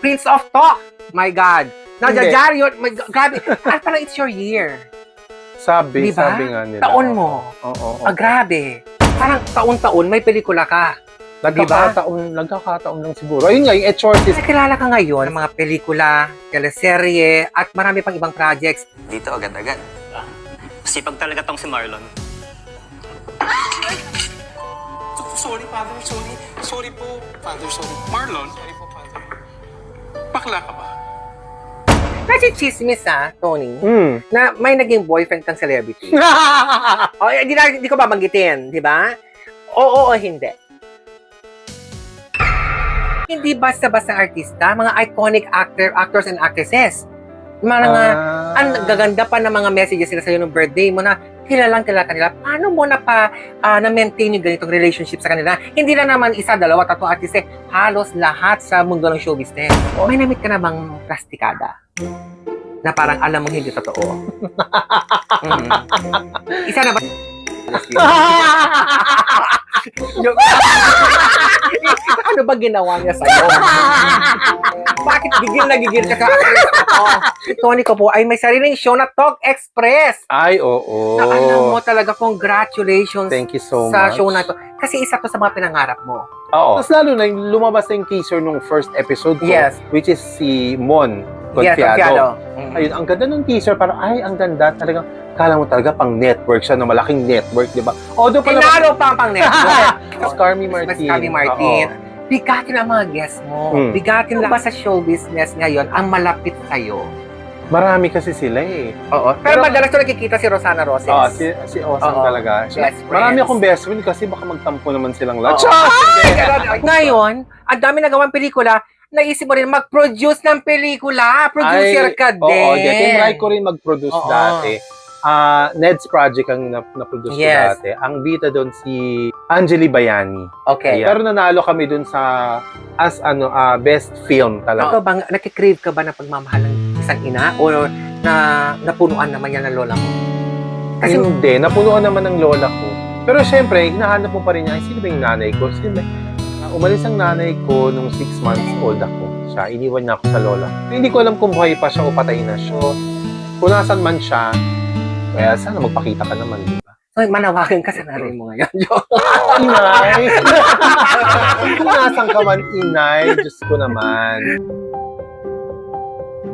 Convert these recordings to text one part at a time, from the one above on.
Prince of Talk. My God. Hindi. Nadyayari yun. My God, grabe. At parang it's your year. Sabi Diba? nga nila. Taon mo. Oo. Grabe. Parang taon-taon may pelikula ka. Nagkakataon lang siguro. Ayun nga, yung Exorcist. Nakilala ka ngayon ng mga pelikula, teleserye, at marami pang ibang projects. Dito agad-agad. Masipag talaga tong si Marlon. Sorry, Father. Sorry. Sorry po, Father. Sorry. Marlon? Sorry po, Father. Bakla ka ba? Nasi-chismis Tony, Hmm. na may naging boyfriend kang celebrity. O, hindi ko babanggitin, di ba? Oo o hindi. Hindi basta-basta artista, mga iconic actors and actresses. Mga ang gaganda pa ng mga messages sila sa'yo ng birthday mo na kilalang kilala kanila. Paano mo na-maintain yung ganitong relationship sa kanila? Hindi lang naman isa, dalawa, tatlong artiste. Halos lahat sa mundo ng show business. May namit ka na bang plastikada? Na parang alam mong hindi totoo. Isa na ba? Ano ba ginawa niya sa'yo? Bakit gigil ka sa Tony ko po ay may sariling show na Talk Express. Ay, oo. Na alam mo talaga, congratulations Thank you so sa much. show na ito. Kasi isa to sa mga pinangarap mo. Oo. Tapos lalo na yung lumabas na yung teaser nung first episode ko, Yes. which is si Mon Yes, Confiado. Confiado. Ayun, ang ganda nung teaser, parang ay, ang ganda talagang, kala mo talaga pang network siya, na malaking network, di ba? Although pala, Tinalo pa ang pang-network. Mas Carmi Martin. Mas Carmi Martin. Bigatin ang mga guests mo. Bigatin lang ba sa show business ngayon ang malapit sa'yo? Marami kasi sila eh. Oo. Pero madalas ko nakikita si Rosana Roses. Si Awesome Oo. talaga. Best friends. Marami akong best friend kasi baka magtampo naman silang lahat. Oo. Ngayon, ang dami nagawang pelikula, naisip mo rin mag-produce ng pelikula. Producer ka din. Oo, tinry ko rin mag-produce Oo. dati. Ned's Project ang na-produce ko Yes. dati. Ang bida doon si Angeli Bayani. Okay. Pero nanalo kami doon sa best film talaga. Ikaw bang, nakikrave ka ba ng pagmamahal ng isang ina? O na napunuan naman yan ng lola mo? Kasi, Hindi, napunuan naman ng lola ko. Pero syempre, hinahanap mo pa rin niya, sino ba yung nanay ko? Umalis ang nanay ko nung 6 months old ako. Siya, iniwan niya ako sa lola. Hindi ko alam kung buhay pa siya o patay na siya. Kung nasan man siya, kaya sana magpakita ka naman, di ba? so, manawagan ka sa nanay mo ngayon. Inay! Kung nasan ka man, inay, Diyos ko naman.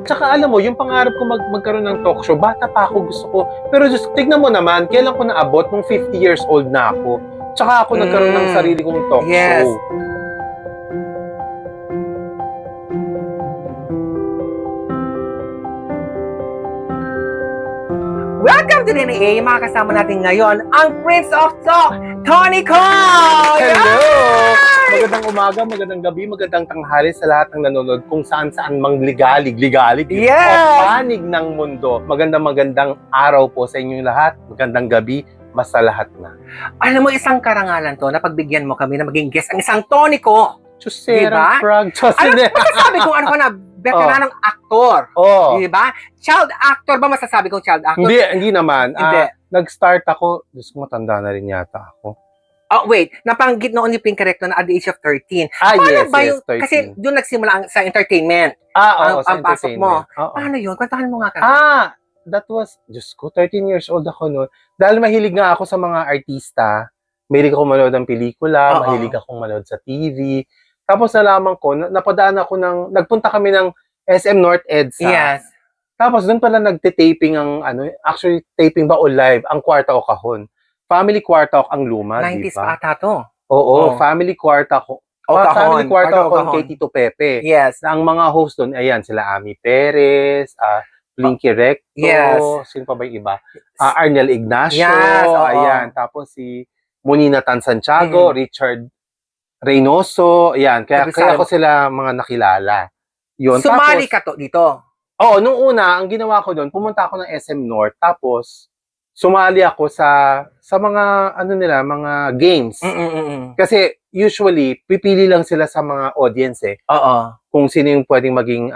Tsaka alam mo, yung pangarap ko magkaroon ng talk show, bata pa ako, gusto ko. Pero just tignan mo naman, kailan ko naabot nung 50 years old na ako. Tsaka ako nagkaroon ng sarili kong talk Yes. show. Welcome to DNA. Yung mga kasama natin ngayon, ang Prince of Talk, Tony Ko! Hello! Magandang umaga, magandang gabi, magandang tanghali sa lahat ng nanonood kung saan-saan mang ligalig Yes! o panig ng mundo. Magandang araw po sa inyong lahat, magandang gabi, basta lahat na. Alam mo, isang karangalan to na pagbigyan mo kami na maging guest ang isang Tony Ko. Chusera, Diba? frog, Ano masasabi kong ano ka na, veteranong aktor. Oh. Diba? Child actor ba masasabi kong child actor? Hindi naman. Hindi. Nag-start ako, Diyos ko, matanda na rin yata ako. Oh, wait. Napanggit noon yung Pinkarecto na at the age of 13. Yes, Paano ba 13. Kasi doon nagsimula sa entertainment. Oo, ang pasok mo. Oo. Paano yun? Kwantahan mo nga kami. That was, Diyos ko, 13 years old ako noon. Dahil mahilig nga ako sa mga artista, mahilig ako manood ng pelikula, Oo. mahilig akong manood sa TV. Tapos nalaman ko, napadaan ako nagpunta kami ng SM North EDSA. Yes. Tapos doon pala nagte-taping actually taping ba o live, ang Kwarta o Kahon. Family Kwarta o ang luma, di 90s ba? pa ata to. Oo, Oh. Family Kwarta ko. O Kahon. Family Kwarta Kwarta o ko Kahon. kay Tito Pepe. Yes. Ang mga host doon, ayan, sila Ami Perez, Blinky Recto, Yes. sino pa ba yung iba? Arnel Ignacio, Yes, oo. ayan. Tapos si Munina Tan Santiago, Richard Reynoso, ayan. Kaya ako sila mga nakilala. Yun. Sumali Tapos, ka to dito. Oo, nung una, ang ginawa ko doon, pumunta ako ng SM North, tapos sumali ako sa mga mga games. Kasi usually pipili lang sila sa mga audience Oo. kung sino yung pwedeng maging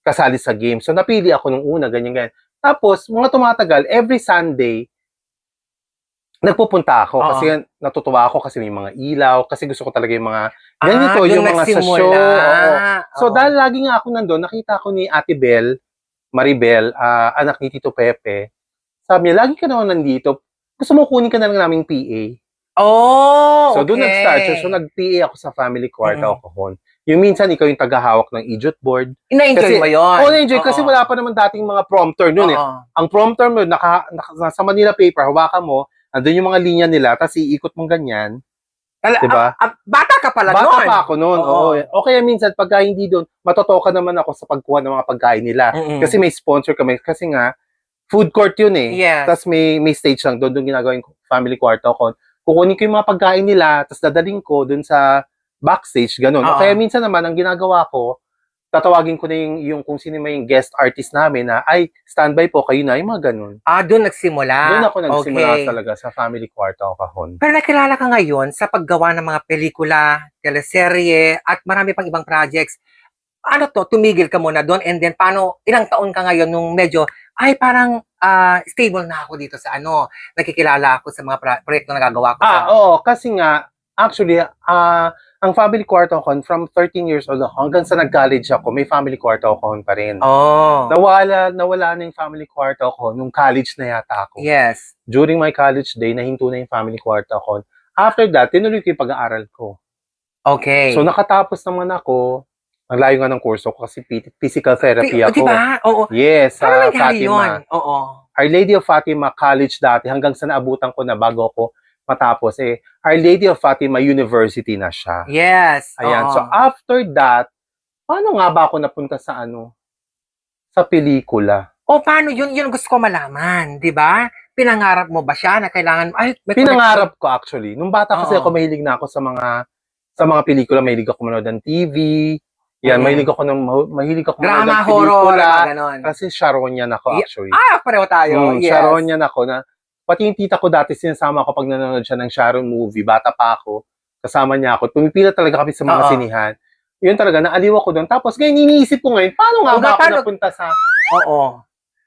kasali sa game. So napili ako nung una, ganyan. Tapos mga tumatagal every Sunday nagpupunta ako Oo. kasi natutuwa ako kasi may mga ilaw, kasi gusto ko talaga yung mga ganito, doon yung mga sa nagsimula. show. Oo. So Oo. dahil lagi nga ako nandun, nakita ko ni Ate Bel, Maribel, anak ni Tito Pepe. Sabi niya, lagi ka naman nandito. Gusto mo kunin ka na lang naming PA. Oh, So, doon okay. nag-start. So, nag-PA ako sa family kwarta Mm-mm. o kahon. Yung minsan, ikaw yung tagahawak ng ejot board. Na-enjoy Kasi- mo yun? Oo, na-enjoy. Kasi Oo. wala pa naman dating mga prompter noon eh. Oo. Ang prompter mo, nasa Manila paper, hawakan mo, andun yung mga linya nila, tapos iikot mong ganyan. Diba? Bata ka pala Bata nun. pa ako noon. Oo. O kaya minsan, pagka hindi doon, matotoka naman ako sa pagkuha ng mga pagkain nila. Mm-mm. Kasi may sponsor kami. Kasi nga, food court yun eh. Yes. Tapos may stage lang doon ginagawa yung family kwarto ko. Kukunin ko yung mga pagkain nila, tapos dadaling ko doon sa backstage, ganun. O Oo. kaya minsan naman, ang ginagawa ko, tatawagin ko na yung kung sino may guest artist namin na, ay, standby po, kayo na, yung mga ganun. Doon nagsimula. Doon ako nagsimula Okay. talaga sa family kwarto o kahon. Pero nakilala ka ngayon sa paggawa ng mga pelikula, teleserye, at marami pang ibang projects. Ano to, tumigil ka muna doon and then paano, ilang taon ka ngayon nung medyo, ay parang stable na ako dito sa nakikilala ako sa mga proyekto na nagagawa ko. Oo, kasi nga, actually, ang family kwarto ko, from 13 years old ako, hanggang sa nag-college ako, may family kwarto ko pa rin. Oh, Nawala na yung family kwarto ko nung college na yata ako. yes. During my college day, nahinto na yung family kwarto ko. After that, tinuloy ko yung pag-aaral ko. Okay. So, nakatapos naman ako. Ang layo nga ng kurso ko kasi physical therapy ako. Diba? Oo. Yes, sa Paano nangyari Fatima. yun? Oo. Our Lady of Fatima College dati, hanggang sa naabutan ko na bago ako matapos, Our Lady of Fatima University na siya. Yes. Ayan. Oo. So, after that, paano nga ba ako napunta sa sa pelikula? Paano yun? Yun ang gusto ko malaman. Di ba? Pinangarap mo ba siya na kailangan, ay, may Pinangarap ko actually. Nung bata kasi Oo. ako, mahilig na ako sa mga pelikula. Mahilig ako manood ng TV. Yan, mahilig ako manood drama, ng horror, pelikula. mga ganon. Kasi Sharonian ako actually. Pareho tayo. Yes. Sharonian ako na, pati yung tita ko dati sinasama ko pag nanonood siya ng Sharon movie, bata pa ako, kasama niya ako. Pumipila talaga kami sa mga Oo. sinihan. Yun talaga, naaliw ako doon. Tapos ngayon, iniisip ko ngayon, paano nga ba ako napunta sa... Oo.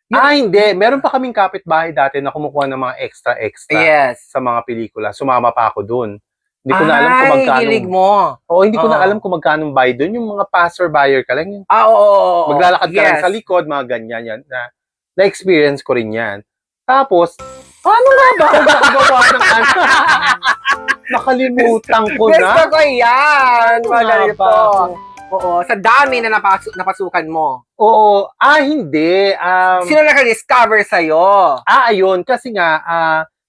Hindi. Meron pa kaming kapitbahay dati na kumukuha ng mga extra-extra Yes. sa mga pelikula. Sumama pa ako doon. Hindi ko na alam kung magkano. hilig mo. Oo, hindi ko na Oo. alam kung magkano bayad doon. Yung mga passer-buyer ka lang. Oo. Maglalakad ka lang Yes. sa likod, mga ganyan yan. Na-experience ko rin yan. Tapos, paano nga ba ako nakagawa ng Nakalimutan ko na. Gusto ko yan. Ano nga Magaling ba? po. Oo. Sa dami na napasukan mo. Oo. Hindi. Sino naka-discover sa'yo? Ayun. Kasi nga,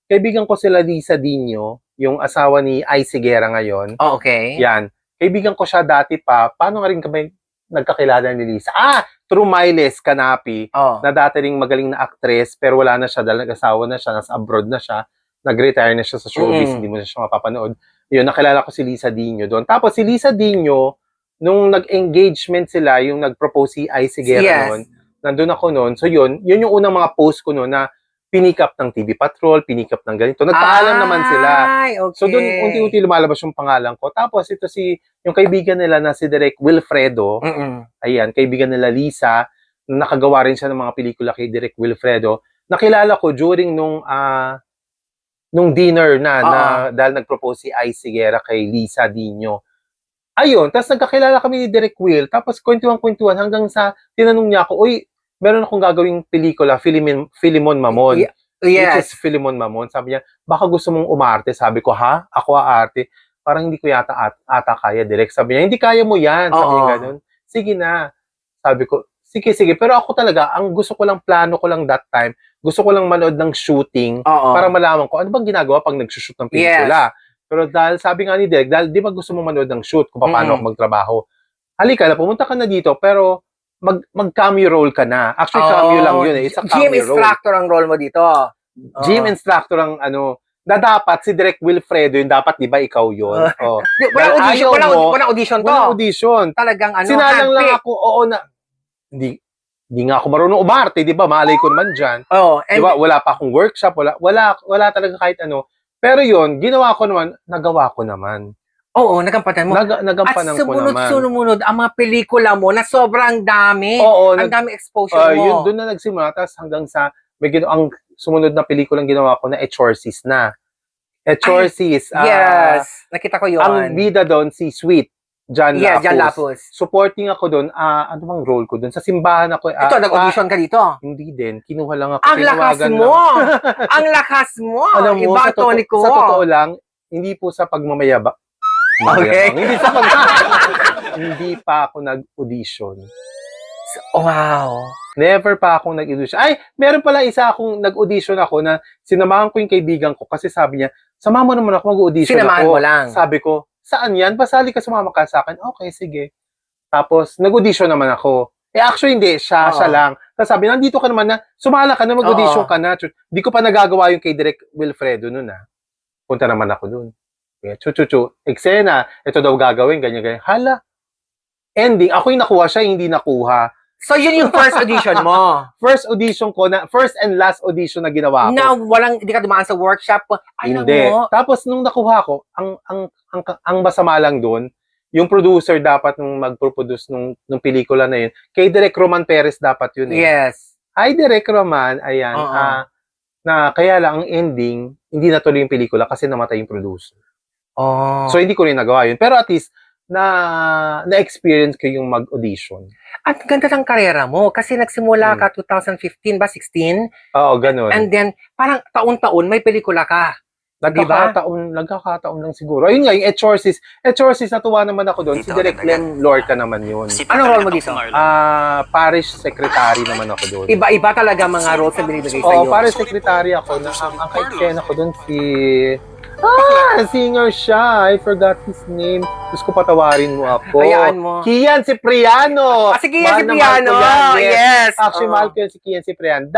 kaibigan ko sila Lisa Dino, yung asawa ni Ay Sigera ngayon. Okay. Yan. Kaibigan ko siya dati pa. Paano nga rin kami nagkakilala ni Lisa? Through Miles Canapi, Oh. na dati ring magaling na actress, pero wala na siya dahil nag-asawa na siya, nasa abroad na siya, nag-retire na siya sa showbiz, hindi mo na siya mapapanood. Yun, nakilala ko si Lisa Dino doon. Tapos si Lisa Dino, nung nag-engagement sila, yung nag-propose si Ay Sigera Yes. noon, nandun ako noon. So yun yung unang mga post ko noon na pinick up ng TV Patrol, pinick up ng ganito. Nagpaalam naman sila. Ay, okay. So doon, unti-unti lumalabas yung pangalan ko. Tapos ito yung kaibigan nila na si Direk Wilfredo, Mm-mm. ayan, kaibigan nila Lisa, nakagawa rin siya ng mga pelikula kay Direk Wilfredo. Nakilala ko during nung dinner na dahil nag-propose si Ay Sigera kay Lisa Dino. Ayun, tapos nagkakilala kami ni Direk Will, tapos kwentuhan hanggang sa tinanong niya ako, uy, meron akong gagawing pelikula, Filimon Mamon. Yes. Which is Filimon Mamon. Sabi niya, baka gusto mong umarte. Sabi ko, ha? Ako aarte? Parang hindi ko yata ata kaya, Direk. Sabi niya, hindi kaya mo yan. Sabi niya ganun. Sige na. Sabi ko, sige. Pero ako talaga, ang gusto ko lang, plano ko lang that time, gusto ko lang manood ng shooting para malaman ko ano bang ginagawa pag nagsushoot ng pelikula. Pero dahil sabi nga ni Direk, dahil di ba gusto mo manood ng shoot kung paano ako magtrabaho, halika na, pumunta ka na dito, pero mag-cameo role ka na. Actually, cameo lang yun eh. It's a cameo Gym instructor ang role mo dito. Gym instructor ang na dapat si Direk Wilfredo yun, dapat di ba ikaw yun? Walang audition to. Walang audition. Talagang Sinalang lang handpick. ako, hindi nga ako marunong umarte, di ba? Malay ko naman dyan. And Di ba? Wala pa akong workshop, wala talaga kahit ano. Pero yun, ginawa ko naman, nagawa ko naman. nagampanan mo. Nagampanan At ko naman. sumunod ang mga pelikula mo na sobrang dami. Oo, Ang dami exposure mo. yun, doon na nagsimula. Tapos hanggang sa, ang sumunod na pelikulang ginawa ko na Exorcist na. Exorcist. Yes. Nakita ko yun. Ang bida doon, si Sweet. John Yes, Lapus. John Lapus. Supporting ako doon. Ano bang role ko doon? Sa simbahan ako. Ito, nag-audition ka dito. Hindi din. Kinuha lang ako. Ang lakas Tinawagan mo! lang. Ang lakas mo! Alam mo, Iba, Tony ko. sa totoo lang, hindi po sa pagmamayabang. Okay. Hindi sa hindi pa ako nag-audition. Wow. Never pa akong nag-audition. Ay, meron pala isa akong nag-audition ako na sinamahan ko yung kaibigan ko kasi sabi niya, sama mo naman ako mag-audition Sinamahan ako. mo lang. Sabi ko, saan yan? Pasali ka, sumama ka sa akin. Okay, sige. Tapos, nag-audition naman ako. Actually, hindi. Siya lang. Tapos sabi, nandito ka naman na, sumala ka na, mag-audition ka na. Hindi ko pa nagagawa yung kay Direk Wilfredo nun Punta naman ako dun. Eksena. Ito daw gagawin, ganyan. Hala. Ending. Ako yung nakuha, siya hindi nakuha. So, yun yung first audition mo. First audition ko first and last audition na ginawa ko. Na hindi ka dumaan sa workshop. Alam Hindi. mo. Tapos nung nakuha ko, ang masama lang doon, yung producer dapat nung mag-produce nung pelikula na yun, kay Direk Roman Perez dapat yun Yes. Hi Direk Roman, ayan. Na kaya lang ang ending, hindi natuloy yung pelikula kasi namatay yung producer. Oh. So hindi ko rin nagawa yun. Pero at least, na-experience ko yung mag-audition. At ganda ng karera mo kasi nagsimula ka 2015 ba? 16? Oo, ganun. And then, parang taon-taon may pelikula ka. Nagkakataon lang siguro. Ayun nga, yung Exorcist. Exorcist, natuwa naman ako doon. Si Direk Lem Lorca naman yun. Anong role mo dito? Parish secretary naman ako doon. Iba-iba talaga mga roles na binibigay sa'yo. Oo, parish secretary ako. Ang ka-eksena ko doon si... singer siya. I forgot his name. Gusto ko patawarin mo ako. Hayaan mo. Kian Cipriano. Si Kian Mahal na mahal Cipriano. ko yan. Yes. Actually, mahal ko yan si Kian Cipriano.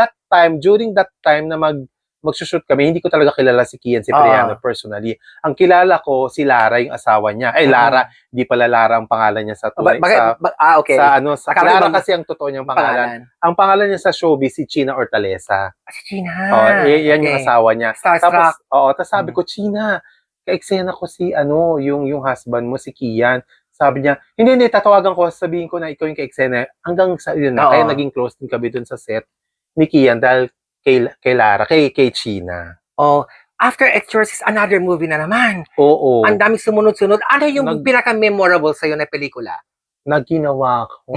During that time na magsushoot kami, hindi ko talaga kilala si Kian Cipriano personally. Ang kilala ko, si Lara, yung asawa niya. Lara, di pala Lara ang pangalan niya sa tunay. Okay. Sa Clara kasi ang totoo niyang pangalan. Ang pangalan niya sa showbiz, si China Hortaleza. Si China. Yan yung asawa niya. Starstruck. Tapos sabi ko, China, ka-eksena ko si, yung husband mo, si Kian. Sabi niya, hindi, tatawagan ko, sabihin ko na ikaw yung ka-eksena. Hanggang sa yun na, kaya naging close din kami dun sa set ni Kian dahil kay Lara, kay China. Oh, after Exorcist, another movie na naman. Oo. Ang daming sumunod-sunod. Ano yung pinaka-memorable sa'yo na pelikula? Naginawa ko.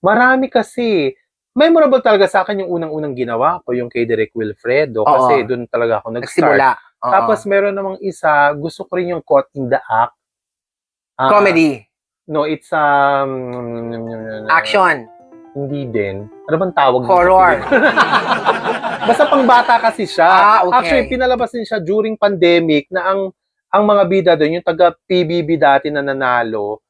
Marami kasi. Memorable talaga sa akin yung unang-unang ginawa ko, yung kay Direk Wilfredo. Kasi doon talaga ako nag-start. Nagsimula. Tapos meron namang isa, gusto ko rin yung Caught in the Act. Comedy. No, it's Action. Hindi din. Ano bang tawag? Horror. Basta pang bata kasi siya. Okay. Actually, pinalabas din siya during pandemic na ang mga bida doon, yung taga PBB dati na nanalo.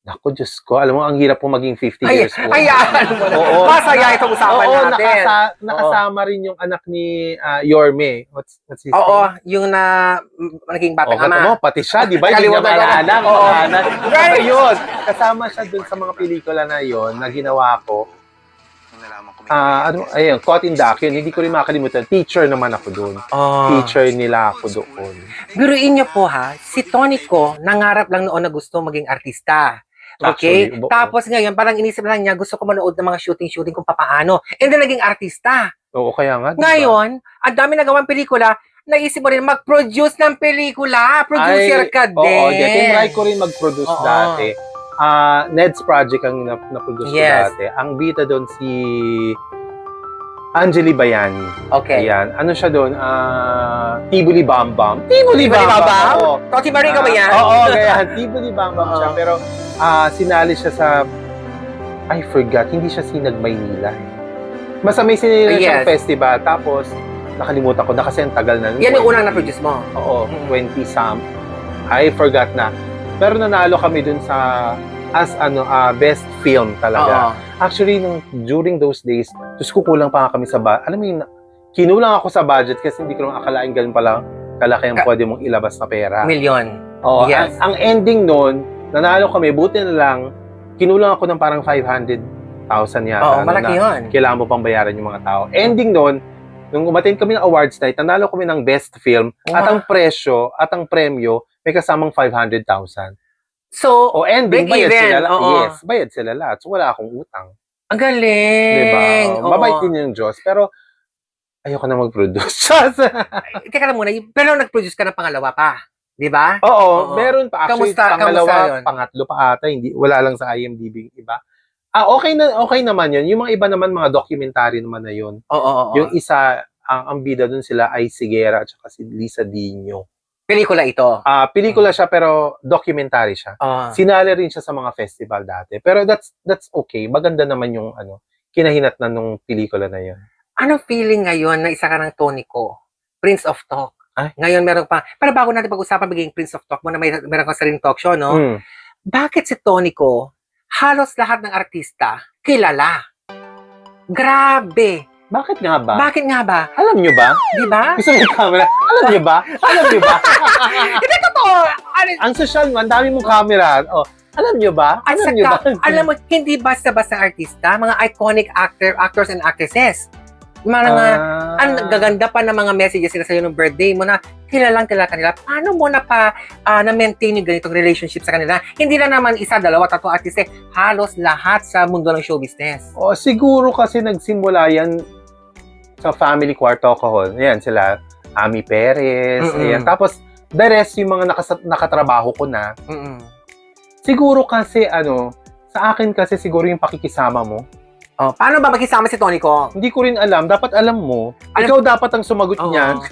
Naku, Diyos ko. Alam mo, ang hirap po maging 50 years old. Ayan mo na. Oo. Masaya itong usapan natin. Nakasama rin yung anak ni Yorme. What's his name? Oo, yung naging batang ama. Mo, pati siya, di ba? Hindi niya maalala. Pero yun, kasama siya dun sa mga pelikula na yun na ginawa ko. Ayun, Caught in the Act yun. Hindi ko rin makalimutan. Teacher naman ako dun. Teacher nila ako doon. Biruin niyo po si Tony ko, nangarap lang noon na gusto maging artista. Okay? Actually, Tapos ngayon, parang inisip lang niya, gusto ko manood ng mga shooting kung papaano. And then naging artista. Oo, kaya nga. Diba? Ngayon, ang dami nagawang pelikula, naisip mo rin mag-produce ng pelikula. Producer ka din. Oo, tinry ko rin mag-produce dati. Ned's Project ang na-produce ko dati. Ang bida doon si Angeli Bayani. Okay. Ayan. Ano siya doon? Tibuli Bambam. Tibuli Bambam? Oo. Toti Marie ka ba yan? Oo, kaya Tibuli Bambam siya. Pero sinali siya sa... I forgot. Hindi siya Sinag Maynila. Basta may sinili siyang festival. Tapos, nakalimutan ko na kasi ang tagal na. Yan yung unang na-produce mo? Oo, 20-some. I forgot na. Pero nanalo kami dun sa best film talaga. Actually, during those days, kulang pa kami sa alam mo yun, kinulang ako sa budget kasi hindi ko lang akalain ganun pala kalaki ang pwede mong ilabas na pera. Milyon. Oo, Yes. ang ending nun, nanalo kami, buti na lang, kinulang ako ng parang 500,000 yata. Oo, malaki yun. Kailangan mo pang bayaran yung mga tao. Ending nun, nung umattend kami ng awards night, nanalo kami ng best film at ang presyo at ang premyo may kasamang 500,000. So, ending, break bayad even. sila lahat. Oo. Yes, bayad sila lahat. So, wala akong utang. Ang galing. Diba? Oo. Mabait din yung Diyos. Pero, Ayoko na mag-produce. Teka lang muna, pero nag-produce ka ng pangalawa pa. Di ba? Oo, Oo. meron pa. Actually, Kamusta pangalawa, yun? pangatlo pa ata. Hindi, wala lang sa IMDb yung iba. Okay naman yun. Yung mga iba naman, mga documentary naman na yun. Oo. Yung isa, ang bida dun sila ay si Guerra at saka si Lisa Dino. Pelikula ito. Pelikula siya pero documentary siya. Sinali rin siya sa mga festival dati. Pero that's okay. Maganda naman yung kinahinatnan nung pelikula na yun. Anong feeling ngayon na isa ka ng Tonico? Prince of Talk. Ay. Ngayon meron pa. Pero bago natin pag-usapan magiging Prince of Talk mo na meron ka sariling talk show, no? Mm. Bakit si Tonico, halos lahat ng artista, kilala? Grabe. Bakit nga ba? Bakit nga ba? Alam nyo ba? Di ba? Gusto yung camera. Alam nyo ba? Alam nyo ba? Hindi totoo. Ang social mo, ang dami mong camera. Oh, alam nyo ba? At Alam nyo ba? saka, alam mo, hindi basta-basta artista, mga iconic actors and actresses. Mga ang gaganda pa ng mga messages sila sa'yo ng birthday mo na kilalang kilala kanila. Paano mo na-maintain yung ganitong relationship sa kanila? Hindi lang naman isa, dalawa, tatlo artista, halos lahat sa mundo ng show business. Oh, siguro kasi nagsimula yan sa family kwarto ko. Ayan, sila, Ami Perez, ayan. Tapos, the rest, yung mga nakatrabaho ko na. Siguro kasi, sa akin kasi siguro yung pakikisama mo. Oh, paano ba makisama si Tonico? Hindi ko rin alam. Dapat alam mo. Alam- Ikaw dapat ang sumagot niyan.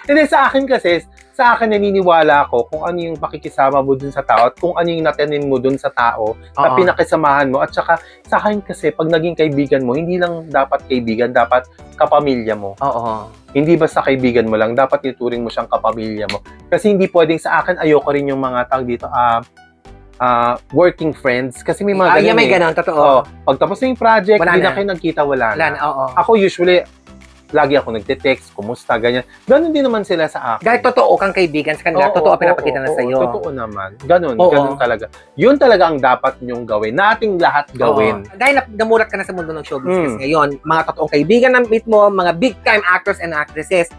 Hindi, sa akin kasi, sa akin naniniwala ako kung ano yung pakikisama mo dun sa tao at kung ano yung natanin mo dun sa tao na pinakisamahan mo. At saka, sa akin kasi, pag naging kaibigan mo, hindi lang dapat kaibigan, dapat kapamilya mo. Oo. Hindi basta kaibigan mo lang, dapat ituring mo siyang kapamilya mo. Kasi hindi pwedeng sa akin, ayoko rin yung mga tawag dito, working friends. Kasi may mga ganun may ganun, totoo. Oh, pag tapos na yung project, Wala hindi na na. kayo nagkita, wala na. Oo. Ako usually, lagi ako nagte-text, kumusta, ganyan. Ganon din naman sila sa akin. Dahil totoo kang kaibigan sa kanila, totoo pinapakita na sa'yo. Totoo naman. Ganon, Oo. ganon talaga. Yun talaga ang dapat nyong gawin. Nating lahat gawin. Oo. Dahil namulat ka na sa mundo ng show business ngayon, mga totoong kaibigan na meet mo, mga big-time actors and actresses,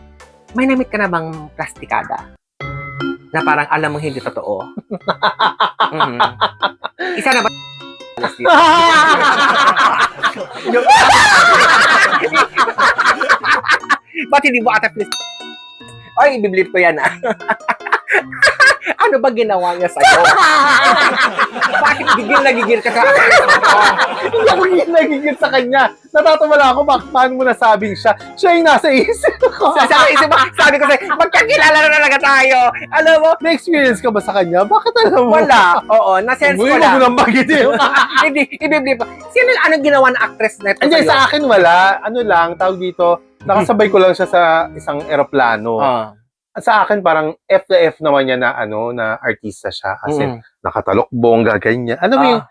may na-meet ka na bang plastikada? Na parang alam mong hindi totoo. Isa na ba? Ba't hindi mo ata please? Ay, ibiblip ko yan Ano ba ginawa niya sa'yo? Bakit gigil na gigil ka sa akin? Hindi ako nagigil sa kanya. Natatawa lang ako, paano mo nasabing siya? Siya yung nasa isip ko. Sabi ko sa'yo, magkakilala na talaga tayo. Alam mo? May experience ka ba sa kanya? Bakit alam mo? Wala. Oo, na-sense ko Huwag lang. mo nang magitin. Hindi, ibiblip. Sino anong ginawa ng actress na ito Hindi, sa'yo? sa akin wala. Ano lang, tawag dito, nakasabay ko lang siya sa isang eroplano. Sa akin, parang F na F naman niya na, na artista siya. Kasi nakatalokbong, gaganyan. Ano mo yung,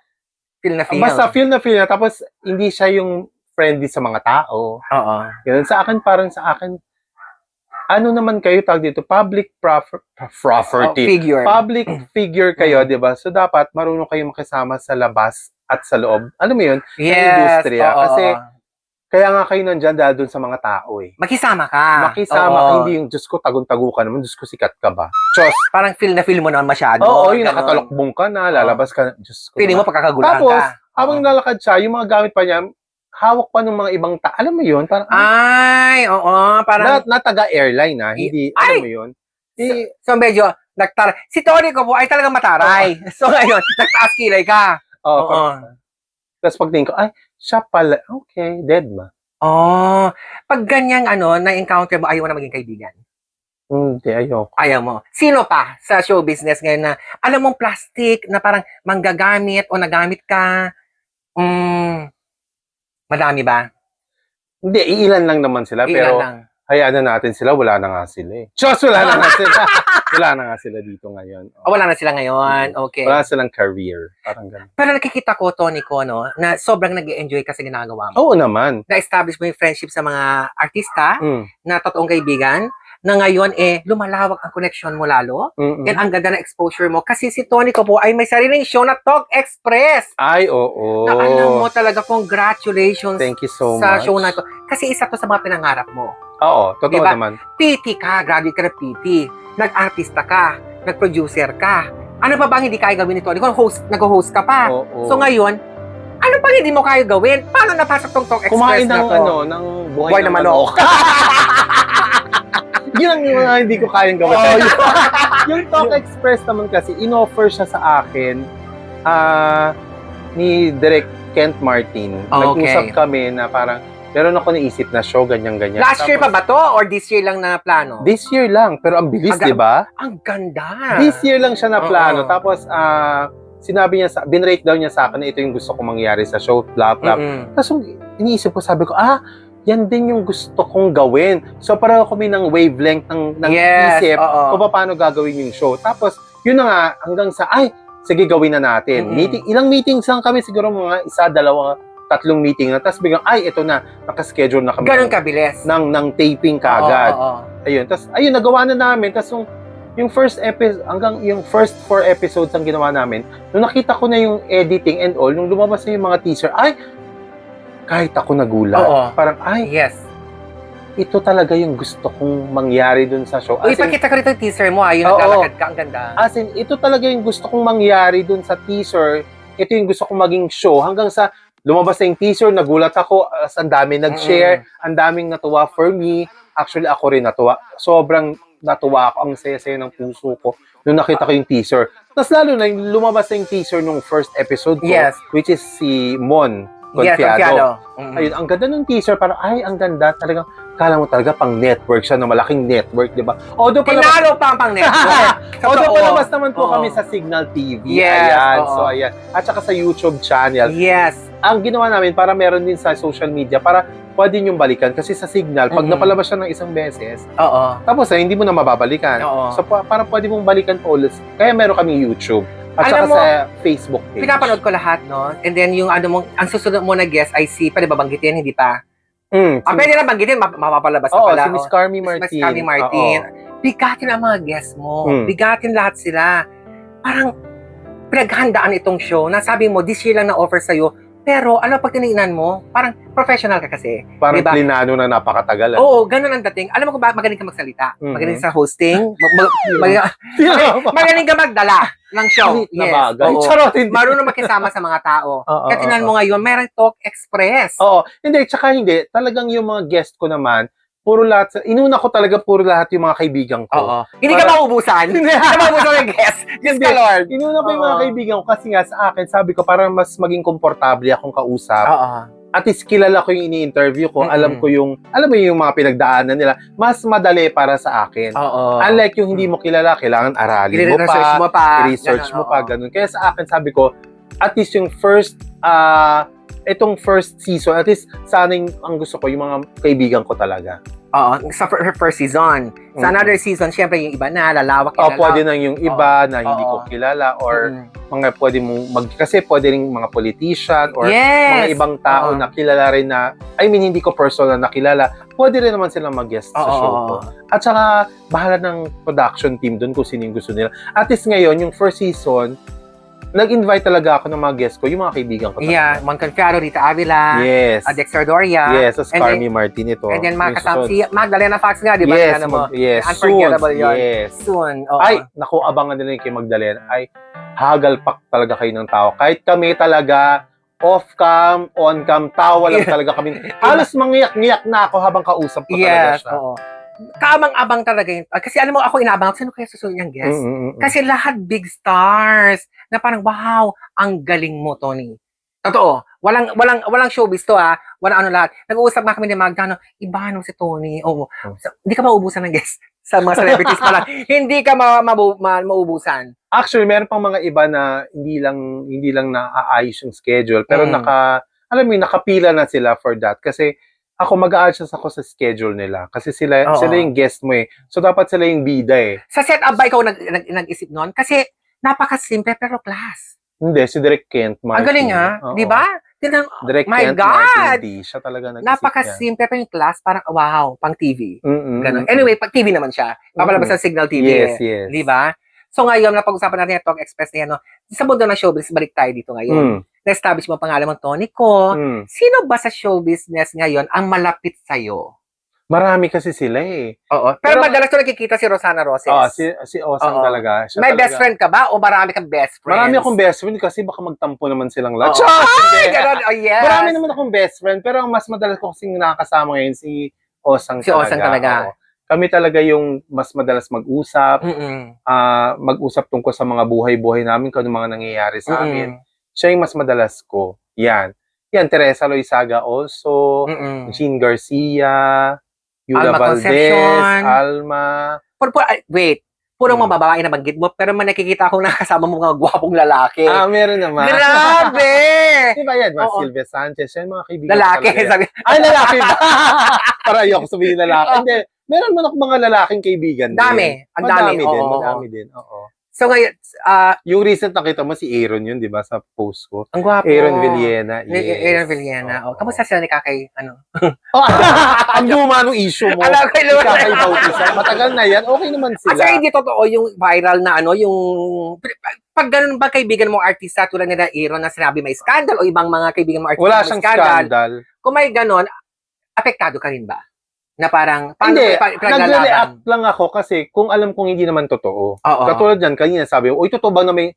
feel na feel. basta feel na feel na. Tapos, hindi siya yung friendly sa mga tao. Oo. Ganun. Sa akin, ano naman kayo, tawag dito, public property. Figure. Public figure kayo, di ba? So, dapat marunong kayo makisama sa labas at sa loob. Ano mo yun? Sa industriya. Oo. Kasi, kaya nga kayo nandyan dahil dun sa mga tao eh. Makisama ka. Makisama ka, Oo. hindi yung, Diyos ko, tagun-tago ka naman, Diyos ko, sikat ka ba? Diyos. Parang feel na feel mo naman masyado. Oo, yung Ganon. nakatalokbong ka na, lalabas ka na, Diyos ko. Feeling mo naman. pagkakagulaan Tapos, ka. habang lalakad siya, yung mga gamit pa niya, hawak pa ng mga ibang alam mo yun? Parang, Ay, oo. Parang, na taga-airline hindi, Ay! alam mo yun? so medyo, si Tony ko po ay talagang mataray. So ngayon, nagtaas kilay ka. Oo. Tapos pagtingin ko, ay, siya pala, okay, dead ma. Oh, pag ganyang na-encounter mo, ayaw mo na maging kaibigan. Hindi, ayoko. Ayaw mo. Sino pa sa show business ngayon na alam mong plastic na parang manggagamit o nagamit ka? Madami ba? Hindi, iilan lang naman sila, Ilan pero lang. hayaan na natin sila, wala na nga sila eh. Diyos, wala na nga sila. Wala na nga sila dito ngayon. Oh, wala na sila ngayon. Okay. Wala silang career. Parang ganun. Pero nakikita ko, Tony ko, na sobrang nag-enjoy kasi ginagawa mo. Oo naman. Na-establish mo yung friendship sa mga artista Mm. na totoong kaibigan na ngayon lumalawak ang connection mo lalo. Mm-mm. And ang ganda na exposure mo. Kasi si Tony ko po ay may sariling show na Talk Express. Ay, oo. Na alam mo talaga, congratulations Thank you so sa much. show na ito. Kasi isa to sa mga pinangarap mo. Oo, totoo Diba? naman. PT ka, graduate ka na PT. Nag-artista ka, nag-producer ka. Ano pa bang hindi kaya gawin ni Tony? Kung nag-host ka pa. Oo. So ngayon, Ano pang hindi mo kaya gawin? Paano napasok tong Talk Express Kumain na ng, to? ng buhay, Buhay na na manok. Yun ang mga hindi ko kayang gawin. Oh, Yung Talk Express naman kasi, in-offer siya sa akin ni Direk Kent Martin. Oh, Nag-usap okay. kami na parang, meron ako naisip na show, ganyan-ganyan. Last year pa ba to? Or this year lang na plano? This year lang, pero ang bilis, Aga- di ba? Ang ganda. This year lang siya na plano. Oo. Tapos, sinabi niya, binrate down niya sa akin na ito yung gusto kong mangyari sa show, blah, blah. Mm-mm. Tapos, iniisip ko, sabi ko, yan din yung gusto kong gawin. So, pareho kami ng wavelength ng Yes, isip oo. kung paano gagawin yung show. Tapos, yun na nga, hanggang sa, sige, gawin na natin. Mm-mm. Ilang meetings lang kami, siguro mga 1, 2, 3 meeting na. Tapos biglang, ito na, nakaschedule na kami Ganun kabilis. ng taping kagad. Oo. Ayun, tapos, nagawa na namin. Tapos, yung first episode, hanggang yung first 4 episodes ang ginawa namin, nung nakita ko na yung editing and all, nung lumabas na yung mga teaser, kahit ako nagulat. Oo. Parang, Yes. ito talaga yung gusto kong mangyari dun sa show. Uy, ipakita ko rito yung teaser mo, yung Oo. naglalakad ka, ang ganda. As in, ito talaga yung gusto kong mangyari dun sa teaser. Ito yung gusto kong maging show. Hanggang sa lumabas na yung teaser, nagulat ako, ang dami nag-share, ang daming natuwa for me. Actually, ako rin natuwa. Sobrang natuwa ako, ang saya-saya ng puso ko nung nakita ko yung teaser. Tapos lalo na yung lumabas na yung teaser nung first episode ko, Yes. which is si Mon Yes, Confiado. Confiado. Mm-mm. Ayun, ang ganda ng teaser, parang, ang ganda, talagang, kala mo talaga pang network siya, na malaking network, di ba? Although palabas, Tinalo pa ang pang-network. although Totoo. palabas naman po Oo. kami sa Signal TV. Yes, Ayan, oo. so ayan. At saka sa YouTube channel. Yes. Ang ginawa namin, para meron din sa social media, para pwede niyong balikan. Kasi sa Signal, pag Mhm. napalabas siya ng isang beses, Oo. tapos hindi mo na mababalikan. Oo. So, parang pwede mong balikan po ulit. Kaya meron kami YouTube. At saka Alam mo, sa Facebook page. Pinapanood ko lahat, no? And then yung ang susunod mo na guest ay si, pwede ba banggitin? Hindi pa. Pwede na banggitin, mapapalabas na Oo, pala. si Miss Carmi Martin. Miss Carmi Martin. Bigatin ang mga guests mo. Bigatin lahat sila. Parang pinaghandaan itong show na sabi mo, this year lang na-offer sa'yo. Pero, pag tinignan mo, parang professional ka kasi. Parang Diba? plinano na napakatagal. Oo, ganun ang dating. Alam mo kung ba, magaling ka magsalita. Mhm. Magaling sa hosting. Magaling ka magdala ng show. Na bagay. Oo. Charot, hindi. Marunong makisama sa mga tao. Oo, Kaya tingnan mo ngayon, meron Talk Express. Oo. Hindi, tsaka hindi. Talagang yung mga guest ko naman, inuna ko talaga puro lahat yung mga kaibigan ko. Oo. Hindi ka mauubusan. Hindi ka mauubusan ng guest. Diyos ka, Lord. Inuna ko yung mga Oo. kaibigan ko kasi nga sa akin, sabi ko, para mas maging komportable akong kausap. Oo. At least kilala ko yung ini-interview ko, Mm-mm. alam mo yung mga pinagdaanan nila, mas madali para sa akin. Oo. Unlike yung hindi mo kilala, kailangan aralin mo I-research mo pa. i-research Ganun, mo pa, oo. ganun. Kaya sa akin, sabi ko, at least yung itong first season, at least sana ang gusto ko, yung mga kaibigan ko talaga. Oo. Sa first season. Sa Mm. another season, syempre yung iba na, lalawak. O, pwede na yung iba na hindi Oo. ko kilala or Mm. mga pwede mong kasi pwede rin mga politician or Yes. mga ibang tao Oo. na kilala rin na, hindi ko personal na nakilala, pwede rin naman silang mag-guest sa Oo. show ko. At saka, bahala ng production team doon kung sino yung gusto nila. At least ngayon, yung first season, nag-invite talaga ako ng mga guest ko, yung mga kaibigan ko talaga. Yeah. Mon Confiado, Rita Avila. Yes. Dexter Doria. Yes, as And Carmi Martin ito. And then Yung makasama susunod. si Magdalena Fox nga, di ba? Yes, Ano mo? yes. Unforgettable Soon. yun. Yes. Soon. Oo. Ay, naku, abangan nila yung kay Magdalena. Ay, hagalpak talaga kayo ng tao. Kahit kami talaga, off-cam, on-cam, tawa lang talaga kami. Halos mangiyak-ngiyak na ako habang kausap ko talaga Yes. siya. Oo. Kaabang-abang talaga yun. Kasi alam mo, ako inabang, sino kaya susunod niyang guest? Kasi lahat big stars na parang wow, ang galing mo, Tony. Totoo. Walang showbiz to Walang lahat. Nag-uusap nga kami ni Magda, iba si Tony. Oo. So, hindi ka mauubusan ng guest sa mga celebrities pala. Hindi ka mauubusan. Actually, meron pang mga iba na hindi lang naaayos yung schedule, pero nakapila na sila for that. Kasi ako mag-a-adjust ako sa schedule nila. Kasi sila yung guest mo eh. So, dapat sila yung bida eh. Sa setup ba ikaw nag-isip nun? Kasi napaka-simple pero class. Hindi, si Direk Kent Martin. Ang galing Oo. di ba? Direk My Kent God! Martin D. Siya talaga nag-isip niya. Napaka-simple pero yung class, parang wow, pang TV. Ganun. Mm-mm. Anyway, pag TV naman siya. Papalabas sa Signal TV. Yes, yes. Di ba? So ngayon, napag-usapan natin yung Talk Express na yan. Sa mundo ng showbiz, balik tayo dito ngayon. Na-establish mo ang pangalan mong Tony ko. Mm. Sino ba sa show business ngayon ang malapit sa'yo? Marami kasi sila eh. Oo. Pero Pero- madalas ko nakikita si Rosana Roses. Si Osang Oo. talaga. Siya May talaga. best friend ka ba o marami kang best friends? Marami akong best friend kasi baka magtampo naman silang lahat. Oo. Chos! Ay, Hindi. ganun. Oh, yes. Marami naman akong best friend, pero ang mas madalas ko kasing nakakasama ngayon si Osang Si talaga. Osang talaga. Oo. Kami talaga yung mas madalas mag-usap, Mm-mm. mag-usap tungkol sa mga buhay-buhay namin, kung ano mga nangyayari sa amin. Mm-mm. Siya yung mas madalas ko. Yan. Yan, Teresa Loizaga also, Mm-mm. Jean Garcia, Yula Alma Valdez, Concepcion. Alma. Wait. Purong Hmm. mga babae na banggit mo, pero may nakikita akong nakasama mo mga gwapong lalaki. Meron naman. Grabe! Di ba yan? Mga Oo. Silvia Sanchez, yan mga kaibigan ko Lalaki. talaga yan. Sabi, Ay, lalaki ba? Para ayoko sabihin lalaki. Hindi. Meron man ako mga lalaking kaibigan din. Dami. Ang dami. Madami din. Oo, Madami din. Oo. so ngayon, Yung recent nakita mo si Aaron yun, di ba? Sa post ko. ang gwapo. Aaron Villena. Yes. Aaron Villena. Oo. Oh, kamusta sila ni Kakay? Ano? Oh, ang luma nung issue mo. Alam ko yung luma. Kakay Bautista. Matagal na yan. Okay naman sila. Kasi hindi totoo yung viral na ano, yung pag ganun ba kaibigan mo artista tulad nila Aaron na sinabi may scandal o ibang mga kaibigan mo artista Wala may siyang scandal. Kung may ganun, apektado ka rin ba? Na parang, paano Hindi, pa nagre-react lang ako kasi kung alam kong hindi naman totoo. Oo. Katulad yan, kanina sabi ko, uy, totoo ba na may,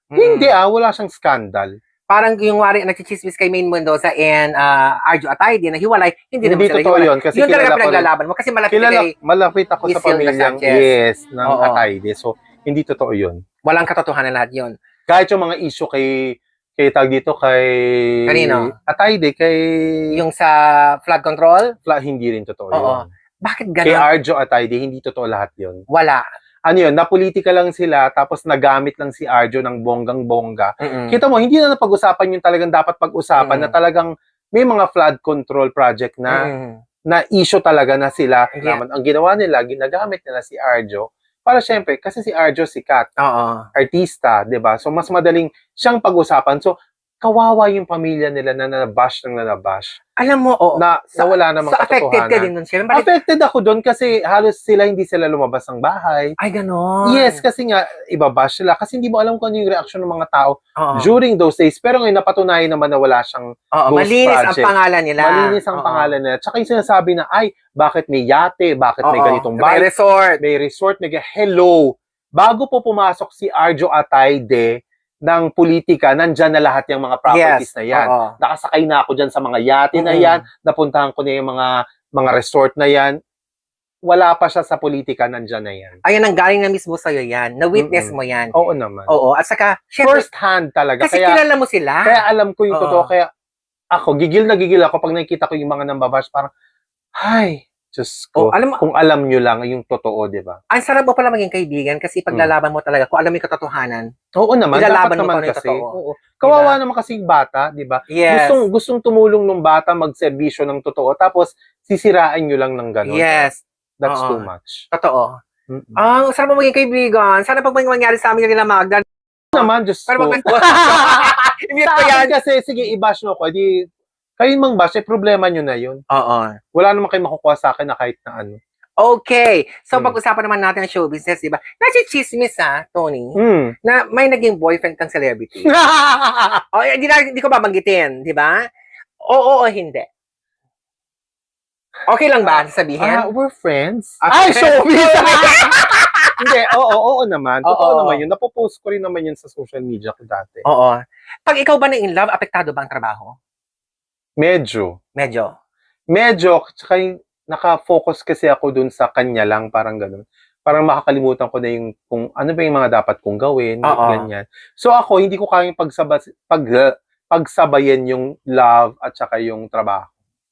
Hindi wala siyang scandal. Parang yung wari, nagchichismis kay Maine Mendoza and Arjo Atayde na hiwalay, hindi naman Hindi sila totoo hiwalay. yun kasi Yun talaga kilala ko rin. pinaglalaban mo kasi malapit kay Malapit ako sa Miss Hilda pamilyang Sanchez. ng Oo. Atayde. So, hindi totoo yun. walang katotohanan lahat yun. Kahit yung mga issue kay tag dito kay Kanino? Atayde, kay Yung sa flood control, hindi rin totoo Oo. yun. bakit Kay ganun? Arjo Atayde, hindi totoo lahat yun. Wala. Ano yun, napolitika lang sila, tapos nagamit lang si Arjo ng bonggang-bongga. Mm-mm. Kita mo, hindi na napag-usapan yung talagang dapat pag-usapan Mm. na talagang may mga flood control project Mm-mm. na issue talaga na sila. Yeah. Naman, ang ginawa nila, ginagamit nila si Arjo. Para syempre, kasi si Arjo sikat, Oo. artista, 'di ba? So mas madaling siyang pag-usapan. So kawawa yung pamilya nila na nabash ng nabash. Alam mo, oo. Na wala namang So, affected ka din katotohanan. nun sila. Bakit? Affected ako doon kasi halos hindi sila lumabas ng bahay. Ay, ganon. Yes, kasi nga ibabash sila kasi hindi mo alam kung ano yung reaction ng mga tao Oo. during those days. Pero ngayon napatunayan naman na wala siyang Oo, Ghost malinis ang Project. pangalan nila. malinis ang Oo. pangalan nila. Tsaka yung sinasabi na, ay, bakit may yate? Bakit may Oo. ganitong May bahay? resort. May resort, hello. Bago po pumasok si Arjo Atayde ng politika, nandyan na lahat yung mga properties na yan. Oo. Nakasakay na ako dyan sa mga yate na Mm-mm. yan, napuntahan ko na yung mga resort na yan. Wala pa siya sa politika, nandyan na yan. Ayun, ang galing na mismo sa'yo yan. Na-witness Mm-mm. mo yan. Oo naman. Oo. At saka, syempre, First hand talaga. kasi Kaya kilala mo sila. alam ko yung Oo. totoo. Kaya ako, gigil na gigil ako pag nakikita ko yung mga nambabash. Parang, ay, Diyos Oh, ko. alam mo, Kung alam nyo lang yung totoo, di ba? ang sarap mo pala maging kaibigan kasi paglalaban mo talaga kung alam mo yung katotohanan. Oo naman, Ilalaban dapat mo naman kung ano yung kasi. totoo. Oo. Kawawa naman kasi yung bata, di ba? Yes. Gustong tumulong ng bata magserbisyo ng totoo, tapos sisiraan nyo lang ng gano'n. Yes. That's Oo. too much. Totoo. Mm-mm. Ang sarap mo maging kaibigan. Sana pag may mangyari sa amin nila Magda. naman, Diyos Pero ko. pag i-mute Sa ko yan. akin kasi, sige, i-bash nyo ko. Di, kayo mang bash, problema nyo na yun. Oo. Wala naman kayo makukuha sa akin na kahit na ano. Okay. So, Hmm. pag-usapan naman natin ang show business, di ba? Nasi-chismis Tony, Hmm. na may naging boyfriend kang celebrity. O, hindi ko babanggitin, di ba? Oo o hindi. Okay lang ba sabihin? We're friends. Ay, showbiz! Hindi, oo naman. Oo. Totoo naman yun. Napopost ko rin naman yun sa social media ko dati. Oo. Pag ikaw ba na in love, apektado ba ang trabaho? Medyo. Medyo. Tsaka yung naka-focus kasi ako dun sa kanya lang, parang ganun. Parang makakalimutan ko na yung kung ano ba yung mga dapat kong gawin, Oo. ganyan. So ako, hindi ko kayang pagsabayan yung love at saka yung trabaho.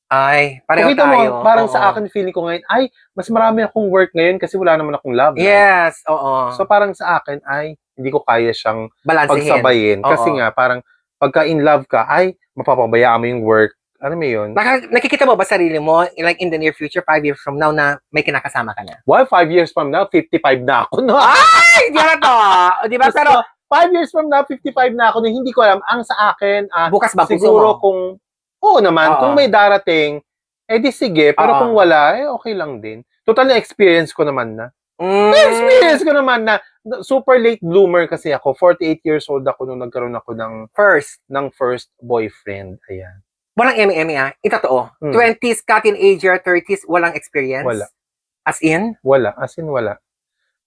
Ay, pareho Pakita tayo. mo, parang Oo. sa akin, feeling ko ngayon, ay, mas marami akong work ngayon kasi wala naman akong love life. Yes, oo. So parang sa akin, ay, hindi ko kaya siyang balansehin. pagsabayin. Kasi Oo. nga, parang pagka in love ka, ay, mapapabayaan mo yung work. Ano mo yun? Nakikita mo ba sarili mo, like in the near future, 5 years from now, na may kinakasama ka na? Well, 5 years from now, 55 na ako. No? Ay, di ba to? Di ba? Pero, 5 years from now, 55 na ako. No? Hindi ko alam. Ang sa akin, bukas ba puso siguro mo? kung, oo naman, Oo. kung may darating, di sige. Pero Oo. kung wala, okay lang din. Total na experience ko naman na. Experience ko naman na super late bloomer kasi ako. 48 years old ako nung nagkaroon ako ng First. first boyfriend. Ayan. Walang eme-eme Ito totoo. Hmm. 20s ka, teenager, 30s, walang experience? Wala. As in? Wala. As in, wala.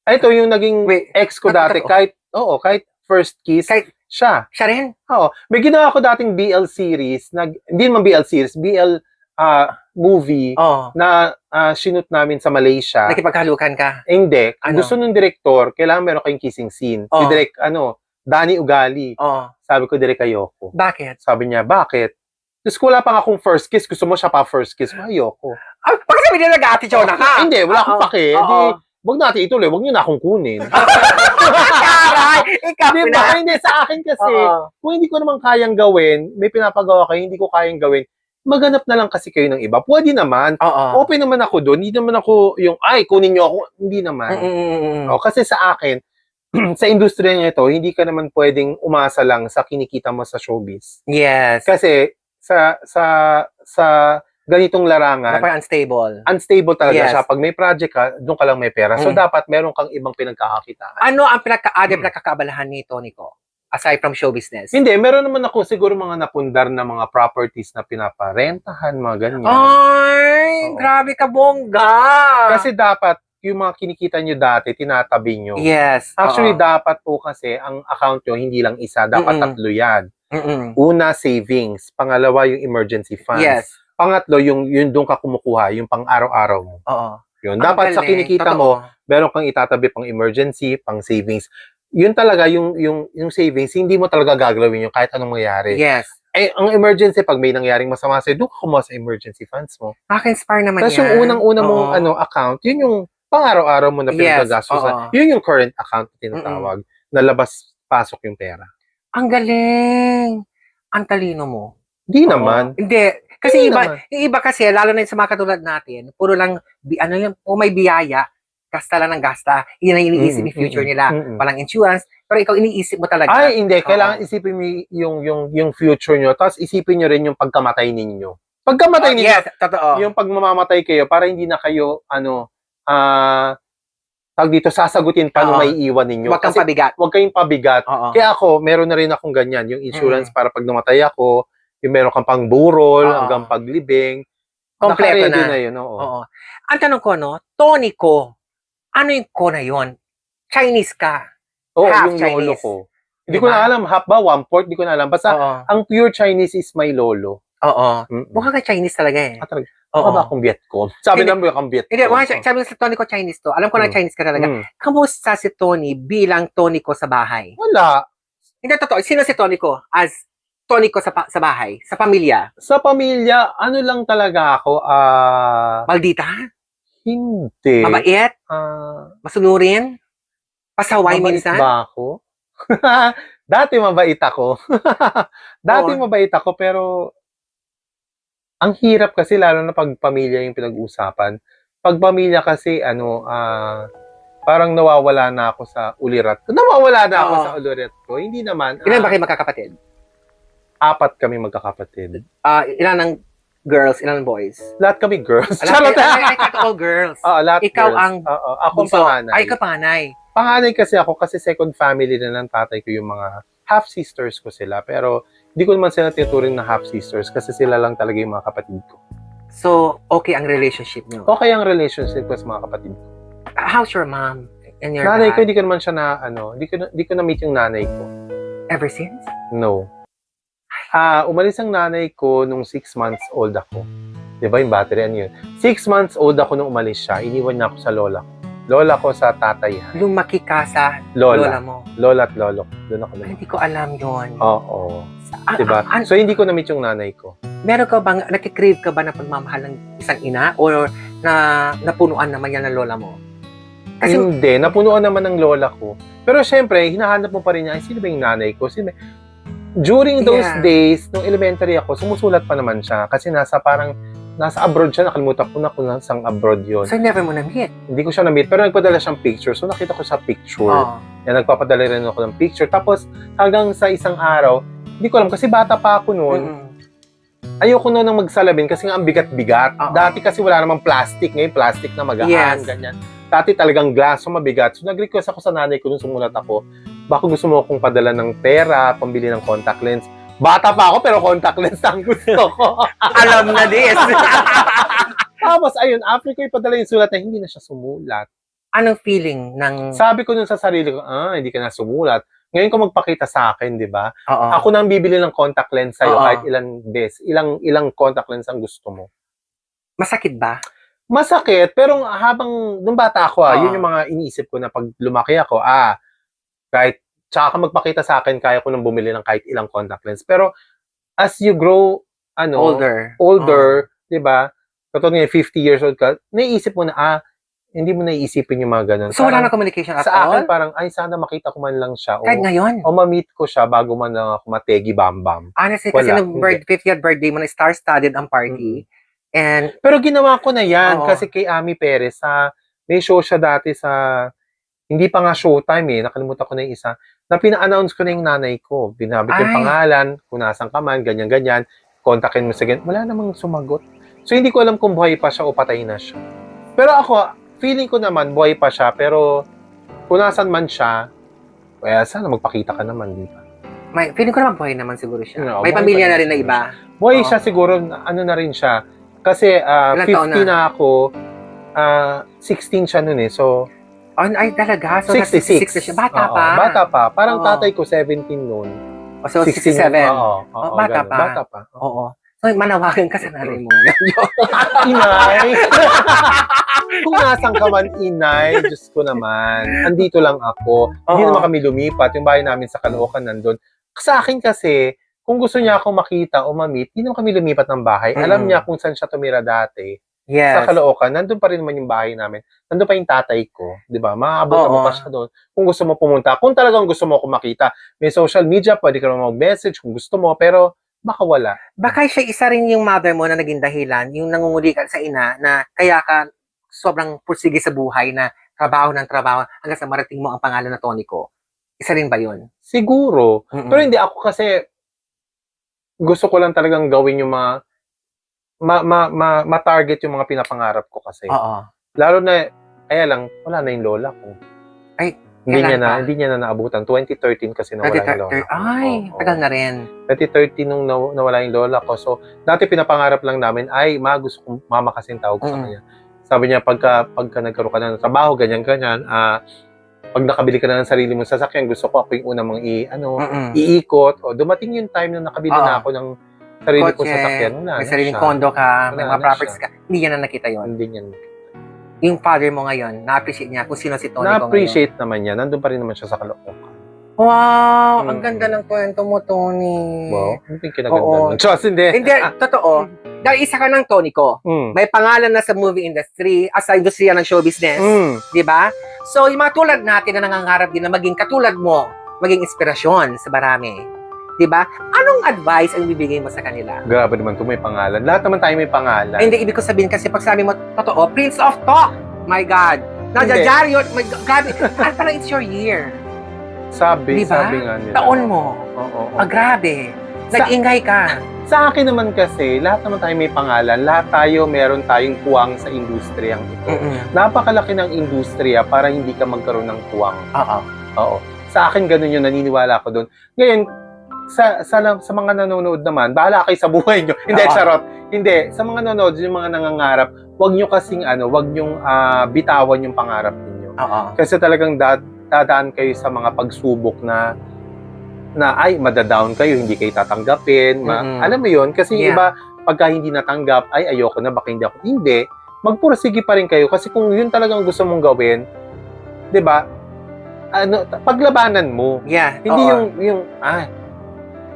Ito yung naging Wait, ex ko totoo. dati. Kahit first kiss, Kahit- siya. Siya rin? Oo. May ginawa ko dating BL series, hindi naman BL series, BL movie Oo. na shoot namin sa Malaysia. Nakipaghalukan ka? Hindi. Ano? Gusto nung director, kailangan meron kayong kissing scene. Si Oh. Direk, Danny Ugali. Oo. Sabi ko, Direk, ayoko. Bakit? Sabi niya, bakit? Tapos wala pa nga akong first kiss. Gusto mo siya pa first kiss? Ayoko. Pag sabi nila nag-ate-chow na ka? Hindi, wala akong Oo. pake. Oo. Di, wag natin ituloy. Wag niyo na akong kunin. Aray! Ikaw Di na. ba? Hindi, sa akin kasi, Oo. kung hindi ko naman kayang gawin, may pinapagawa kayo, hindi ko kayang gawin, maghanap na lang kasi kayo ng iba. Pwede naman. Oo. Open naman ako doon. Hindi naman ako yung, kunin niyo ako. Hindi naman. Mm-mm. Kasi sa akin, sa industriya nito, hindi ka naman pwedeng umasa lang sa kinikita mo sa showbiz. Yes. Kasi sa ganitong larangan, Parang unstable talaga Yes. siya. Pag may project ka, doon ka lang may pera. So, Mm. dapat meron kang ibang pinagkakakitaan. Ano ang pinagkakaabalahan nito, Nico? Aside from show business? Hindi, meron naman ako siguro mga napundar na mga properties na pinaparentahan, mga ganyan. Ay, Oo. grabe ka, bongga! Kasi dapat, yung mga kinikita nyo dati, tinatabi nyo. Yes. Actually, oo. dapat po kasi, ang account nyo, hindi lang isa, dapat Mm-mm. tatlo yan. Mm-mm. Una, savings. Pangalawa, yung emergency funds. Yes. Pangatlo, yung doon ka kumukuha, yung pang araw-araw mo. Oo. Yun. Ang Dapat sa galing. kinikita Totoo. mo, meron kang itatabi pang emergency, pang savings. Yun talaga, yung savings, hindi mo talaga gagalawin yun kahit anong mangyari. Yes. Ang emergency, pag may nangyaring masama sa'yo, doon ka kumuha sa emergency funds mo. Nakaka-inspire naman Tapos yan. yung unang-una mong Oo. account, yun yung pang-araw-araw mo na Yes, pinagagastusan. oo. Yun yung current account na tinatawag, na labas-pasok yung pera. Ang galing. Ang talino mo. Hindi Oo. naman. Hindi. Kasi Hindi iba, naman. yung iba kasi, lalo na yung sa mga katulad natin, puro lang, may biyaya, gasta lang ng gasta. Yun ang iniisip yung future nila. Walang insurance, pero ikaw iniisip mo talaga. Ay, hindi. Kailangan Oo. isipin mo yung future nyo, tapos isipin nyo rin yung pagkamatay ninyo. Pagkamatay ninyo, Yes, totoo. yung pag mamamatay kayo, para hindi na kayo, tawag dito, sasagutin pa nung Oo. may iwan ninyo. Huwag kang Kasi pabigat. huwag kayong pabigat. Oo. Kaya ako, meron na rin akong ganyan. Yung insurance para pag namatay ako, yung meron kang pang burol, Oo. hanggang paglibing. Kompleto Naka-ready na. yun, oo. Oo. Ang tanong ko, Tony ko, ano yung ko na yun? Chinese ka. Oo, Half yung Chinese. lolo ko. Hindi Diba? ko na alam, half ba, 1/4, hindi ko na alam. Basta, Oo. ang pure Chinese is my lolo. Oo. Mm-mm. Mukha ka Chinese talaga eh. Talaga. Oo. Baka ba akong Vietcom? Sabi Hindi. naman akong Vietcom. Hindi, sabi sa Tony ko Chinese to. Alam ko na Chinese ka talaga. Mm. Kamusta si Tony bilang Tony ko sa bahay? Wala. Hindi, totoo. Sino si Tony ko as Tony ko sa bahay? Sa pamilya? Sa pamilya, ano lang talaga ako, Maldita? hindi. Mabait? Masunurin? Pasaway Mabait minsan? ba ako? Dati mabait ako. Dati Oo. mabait ako, pero ang hirap kasi, lalo na pag pamilya yung pinag-uusapan. Pag pamilya kasi, parang nawawala na ako sa ulirat. Nawawala na ako Oo. sa ulirat ko. Hindi naman. Ilan ba kayo magkakapatid? 4 kami magkakapatid. Ilan ng girls, ilan ng boys? Lahat kami girls. Alam, Charot! I thought all girls. Lahat Ikaw girls. ang Oo, ako ang Bunso. panganay. Ay, kapanay. Panganay kasi ako, kasi second family na ng tatay ko yung mga half-sisters ko sila. Pero hindi ko naman sila tinuturing na half-sisters kasi sila lang talaga yung mga kapatid ko. So, okay ang relationship niyo. Okay ang relationship ko sa mga kapatid ko. How's your mom and your Nanay ko, dad? hindi ko naman siya na, hindi ko na-meet yung nanay ko. Ever since? No. Umalis ang nanay ko nung 6 months old ako. Di ba yung battery, ano yun? 6 months old ako nung umalis siya. Iniwan niya ako sa lola ko. Lola ko sa tatay. Lumaki ka sa lola Lola. mo. Lola at lolo ko. Doon ako Ay, lumaki. hindi ko alam yon. Oo. Diba? So, hindi ko na-meet yung nanay ko. Meron ka bang, nakikrave ka ba ng pagmamahal ng isang ina? Or napunuan naman yan ng lola mo? Kasi, Hindi. Napunuan naman ng lola ko. Pero syempre, hinahanap mo pa rin niya, ay, sino ba yung nanay ko? During those Yeah. days, nung elementary ako, sumusulat pa naman siya. Kasi nasa abroad siya. Nakalimutan ko na kung nasang abroad yun. so never mo na-meet. Hindi ko siya na-meet, pero nagpadala siyang picture. So, nakita ko sa picture. Oo. Yan, nagpapadala rin ako ng picture. Tapos, hanggang sa isang araw, hindi ko alam, kasi bata pa ako noon. Mm-mm. Ayoko noon ng magsalamin kasi nga ang bigat-bigat. Oo. Dati kasi wala namang plastic. Ngayon, plastic na magaan, Yes. ganyan. Dati talagang glass, so mabigat. So, nag-request ako sa nanay ko nung sumulat ako, baka gusto mo akong padala ng pera, pambili ng contact lens. Bata pa ako, pero contact lens ang gusto ko. Alam na this. Tapos, ayun, after ko ipadala yung sulat na hindi na siya sumulat. Anong feeling ng... Sabi ko nun sa sarili ko, hindi ka na sumulat. Ngayon ko magpakita sa akin, di ba? Oo. Ako nang bibili ng contact lens sa'yo Oo. kahit ilang beses. Ilang contact lens ang gusto mo. Masakit ba? Masakit, pero habang nung bata ako, Oo. yun yung mga iniisip ko na pag lumaki ako, kahit tsaka ka magpakita sa akin, kaya ko nang bumili ng kahit ilang contact lens. Pero as you grow, older, di ba? Katulad ngayon, 50 years old ka, naiisip mo na, hindi mo naiisipin yung mga ganun. So, wala Parang na communication at sa all? akin, parang, sana makita ko man lang siya. Kahit ngayon? O ma-meet ko siya bago man lang ako mategi bam-bam. Honestly, kasi Wala, nung 50th birthday mo na star-studded ang party. And, Pero ginawa ko na yan Oo. kasi kay Ami Perez, may show siya dati sa, hindi pa nga showtime nakalimutan ko na yung isa, na pina-announce ko na yung nanay ko. Binabit yung Ay. pangalan, kung nasan ka man, ganyan-ganyan, kontakin mo sa ganyan. Wala namang sumagot. So, hindi ko alam kung buhay pa siya o patay na siya. Pero ako, feeling ko naman, buhay pa siya, pero kung nasan man siya, sana magpakita ka naman, di ba? feeling ko naman buhay naman siguro siya. No, May buhay pamilya pa na rin rin na siguro iba. Buhay Oo. siya siguro, na rin siya. Kasi Ilang taon 50 na ako, 16 siya nun So, Ay, talaga? So, 66. 66 na siya. Bata Oo, pa. Bata pa. Parang Oo. tatay ko 17 noon. So, 67. Oo, Bata ganun. pa. Bata pa. Oo. So, manawagan ka sa nanay mo ngayon. Inay! Kung nasan ka man, Inay, Diyos ko naman, andito lang ako. Hindi Oo. naman kami lumipat. Yung bahay namin sa Caloocan nandun. Sa akin kasi, kung gusto niya akong makita o ma-meet, hindi naman kami lumipat ng bahay. Alam niya kung saan siya tumira dati. Sa Yes. Caloocan, nandun pa rin naman yung bahay namin. Nandun pa yung tatay ko. Di ba? Maaabot mo Oo. pa siya doon. Kung gusto mo pumunta. Kung talagang gusto mo akong makita, may social media, pwede ka naman mag-message kung gusto mo. Pero, baka wala. Baka siya isa rin yung mother mo na naging dahilan, yung nangunguli ka sa ina na kaya ka sobrang pursige sa buhay na trabaho ng trabaho hanggang sa marating mo ang pangalan na Tonico. Isa rin ba yun? Siguro. Mm-mm. Pero hindi ako kasi gusto ko lang talagang gawin yung mga ma-target yung mga pinapangarap ko kasi. Oo. Lalo na, kaya lang, wala na yung lola ko. Ay, Hindi kailan pa? niya na naabutan. 2013 kasi nawala yung lola ko. Ay, Oo. tagal na rin. 2013 nung nawala yung lola ko. So, dati pinapangarap lang namin, gusto kong mama kasing tawag ko sa kanya. Sabi niya, pagka nagkaroon ka na ng trabaho, ganyan-ganyan, pag nakabili ka na ng sarili mong sasakyan, gusto ko ako yung unang iikot. O, dumating yung time na nakabili Oo. na ako ng sarili kong Kotse, sasakyan. may sariling kondo ka, may Wala mga na properties siya. ka. Hindi niya na nakita yon. Hindi niya. Yung father mo ngayon, na-appreciate niya kung sino si Tonico ngayon. Na-appreciate naman niya. Nandun pa rin naman siya sa Caloocan. Wow, ang Mm. ganda ng kwento mo, Tony. Wow. Ano yung kinaganda Oo. nun? Diyos, hindi. Hindi, totoo. Dahil isa ka ng Tonico. May pangalan na sa movie industry, sa industriya ng show business. Di ba? So, yung mga tulad natin na nangangarap din na maging katulad mo, maging inspirasyon sa marami. Di ba? Anong advice ang bibigay mo sa kanila? Grabe naman ito, may pangalan. Lahat naman tayo may pangalan. Ay, hindi, ibig ko sabihin kasi pag sabi mo, totoo, Prince of Talk! My God! Nadyadyaryo, my God, grabe. At parang it's your year. Sabi Diba? nga nila. Taon mo. Oo. Grabe. Nag-ingay ka. Sa akin naman kasi, lahat naman tayo may pangalan. Lahat tayo, meron tayong puwang sa industriyang ito. Napakalaki ng industriya para hindi ka magkaroon ng puwang. Oo. Oo. Sa akin, ganun yung naniniwala ko doon. Ngayon, sa mga nanonood naman, bahala kayo sa buhay nyo. Hindi, Oo. charot. Hindi. Sa mga nanonood, yung mga nangangarap, wag nyo kasing wag nyong bitawan yung pangarap ninyo. Oo. Kasi talagang dadaan kayo sa mga pagsubok na madadown kayo, hindi kayo tatanggapin. Alam mo yun? Kasi yung Yeah. iba, pagka hindi natanggap, ayoko na, baka hindi ako. Hindi. Magpursige pa rin kayo. Kasi kung yun talagang gusto mong gawin, di ba, paglabanan mo. Yeah. Hindi oo. yung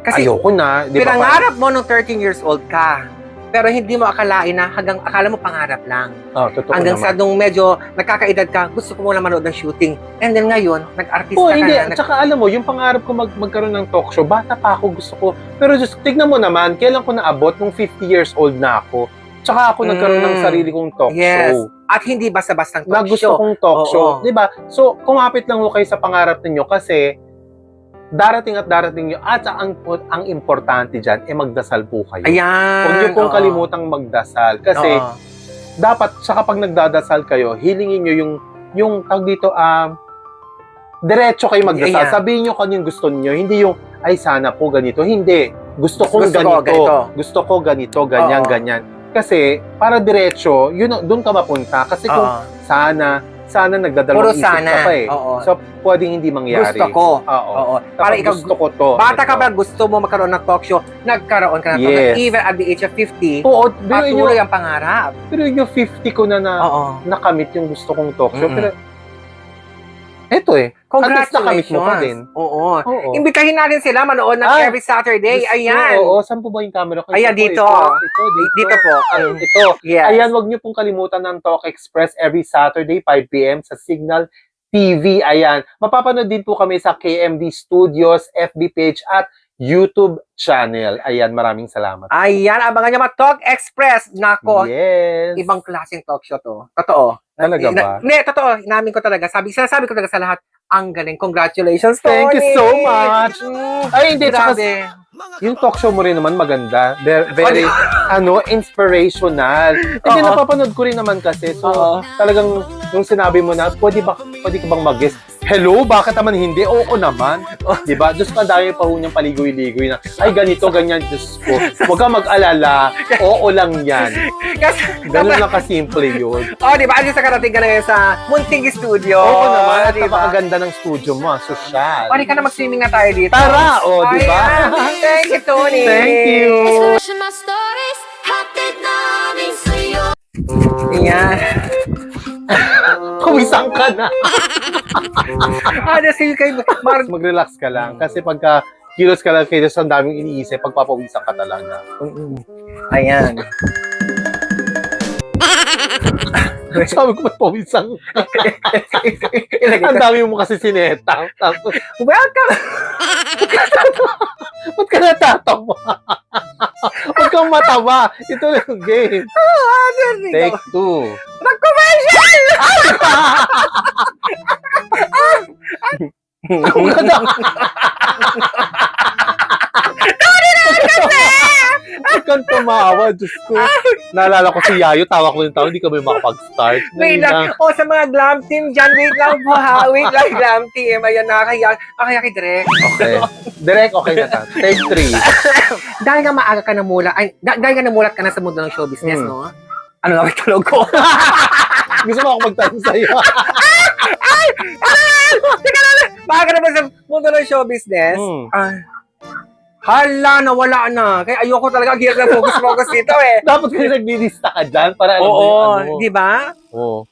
Kasi ayoko na. Di ba? pinangarap mo nung 13 years old ka. Pero hindi mo akalain na hanggang akala mo pangarap lang. Totoo Hanggang sa naman. nung medyo nagkakaedad ka, gusto ko muna manood ng shooting. And then ngayon, nag-artista ka Hindi. na. Tsaka alam mo, yung pangarap ko magkaroon ng talk show, bata pa ako, gusto ko. Pero just, tignan mo naman, kailan ko naabot nung 50 years old na ako. Tsaka ako nagkaroon ng sarili kong talk Yes. show. At hindi basta-bastang Na talk gusto show. kong talk Oo. show. Di ba? So, kumapit lang ho kayo sa pangarap ninyo kasi darating nyo. At ang importante dyan, magdasal po kayo. Ayan. Huwag nyo pong oo. kalimutang magdasal. Kasi, Oo. dapat sa kapag nagdadasal kayo, hilingin nyo yung tawag dito, diretso kayo magdasal. Yeah. Sabihin nyo kung ano yung gusto niyo. Hindi yung, ay sana po ganito. Hindi. gusto kong Gusto ko ganito. ganito. Gusto ko ganito, ganyan, Oo. ganyan. Kasi, para diretso, doon ka mapunta. Kasi kung Oo. sana nagdadalawang Puro isip sana. ka pa eh. Oo. So, pwedeng hindi mangyari. Gusto ko. Oo. Oo. Tapos Para ikaw, gusto ko to. bata ka Ito. ba, gusto mo magkaroon ng talk show, nagkaroon ka ng talk show. Yes. Even at the age of 50, Oo, pero patuloy ang pangarap. yung 50 ko na Oo. nakamit yung gusto kong talk show. Mm-mm. Pero, eto eh. At least nakamit mo pa din. Oo. Oo. Imbitahin natin sila manood ng Ay, every Saturday. Diyos ko, Ayan. Oo, saan po ba yung camera ko? Ayan, Ito po, dito. Ito, Dito po. Ito. Yes. Ayan, wag niyo pong kalimutan ng Talk Express every Saturday, 5 p.m. sa Signal TV. Ayan. Mapapanood din po kami sa KMD Studios, FB page at YouTube channel. Ayan, maraming salamat. Ayan, abangan nyo Talk Express. Nako, Yes. ibang klaseng talk show to. Totoo. Talaga ba? Hindi, totoo. Inamin ko talaga. Sinasabi ko talaga sa lahat, ang galing. Congratulations, Tony! Thank you so much. Ay, hindi. Tsaka, Grabe. yung talk show mo rin naman maganda. Very, inspirational. Hindi, Oo. napapanood ko rin naman kasi. So, Oo. talagang, nung sinabi mo na, pwede ka bang mag-guest? Hello, bakit naman hindi? Oo naman. Diba? Diyos ko, dahil pa ho niyang paligoy-ligoy na, ay, ganito, ganyan, Diyos ko. Huwag kang mag-alala. Oo lang yan. Kasi, Ganun lang kasimple yun. di ba? Ano sa karating ka na ngayon sa Munting Studio? Oo naman. At di ba? napakaganda ng studio mo, sosyal. Pwede ka na mag-swimming na tayo dito. Tara! O, diba? Ayan. Thank you, Tony. Thank you. Expression my stories, hatid namin sa'yo. Ayan. Kumisang ka na. Sige kayo. Mag-relax ka lang. Kasi pagka kilos ka lang kayo, ang daming iniisip, pagpapawisan ka talaga. Ayan. Sabi ko, magpawisan ka. Ang dami mo kasi sineta. Tapos, Welcome! ba't ka natatawa? Huwag kang matawa. Ito lang yung game. Take 2. Mag-commercial! Huwag kang tumawa, Diyos ko. Naalala ko si Yayo, tawa ko yung tao, hindi kami makapag-start. Wait lang. Sa mga glam team dyan, wait lang po ha. Wait lang, glam team. Ayan, nakakaya kay Direk. Okay. Direct, okay na ta. Take 3. Dahil nga maaga ka namulat, dahil nga namulat ka na sa mundo ng show business, no? Ano nga ba tulog ko? Gusto mo ako magtanong sa'yo? Teka lang, maaga na ba sa mundo ng show business? Hala, nawala na. Kaya ayoko talaga, ang hirap na focus dito eh. Dapat kasi naglilista ka dyan para alam mo Oo, yung ano. di ba? Oo.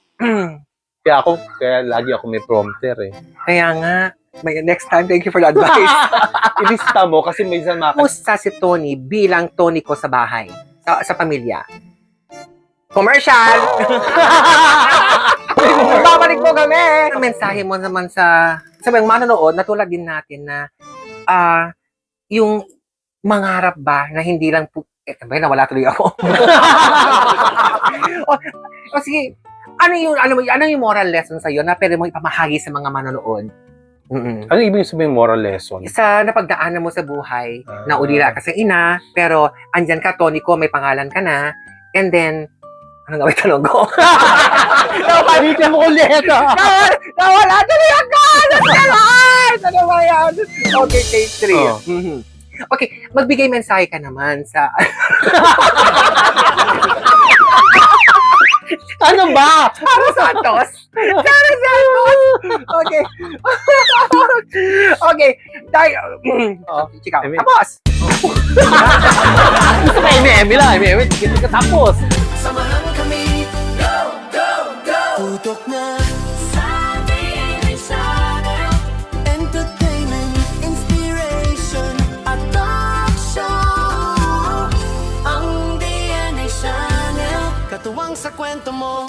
Kaya lagi ako may prompter eh. Kaya nga, next time, thank you for the advice. Ilista mo kasi may isang Kumusta si Tony bilang Tony ko sa bahay, sa pamilya? Commercial! Babalik po kami! Ang mensahe mo naman sa mga manonood, natulad din natin na yung mangarap ba na hindi lang po, nawala tuloy ako. o sige, ano yung moral lesson sa'yo na pwede mo ipamahagi sa mga manonood? Ano ibig sabihin moral lesson? Sa napagdaanan mo sa buhay, na ulila ka sa ina, pero andyan ka, Tony ko, may pangalan ka na, and then, ano nga ba yung tanong ko? Ulitin mo ulit! Nawala tuloy ako! Ano ba yan? Okay, take 3. Oh. Okay, magbigay mensahe ka naman sa... Ano ba? Sara Santos? Sara Santos! Okay. Okay. Chika. Eme. Tapos! Gusto ka eme lang. Eme, hindi ka tapos. Samahan kami, go, go, go. Tutok na sa DNA Channel. Entertainment, inspiration, at talk show. Ang DNA Channel, katuwang sa kwento mo.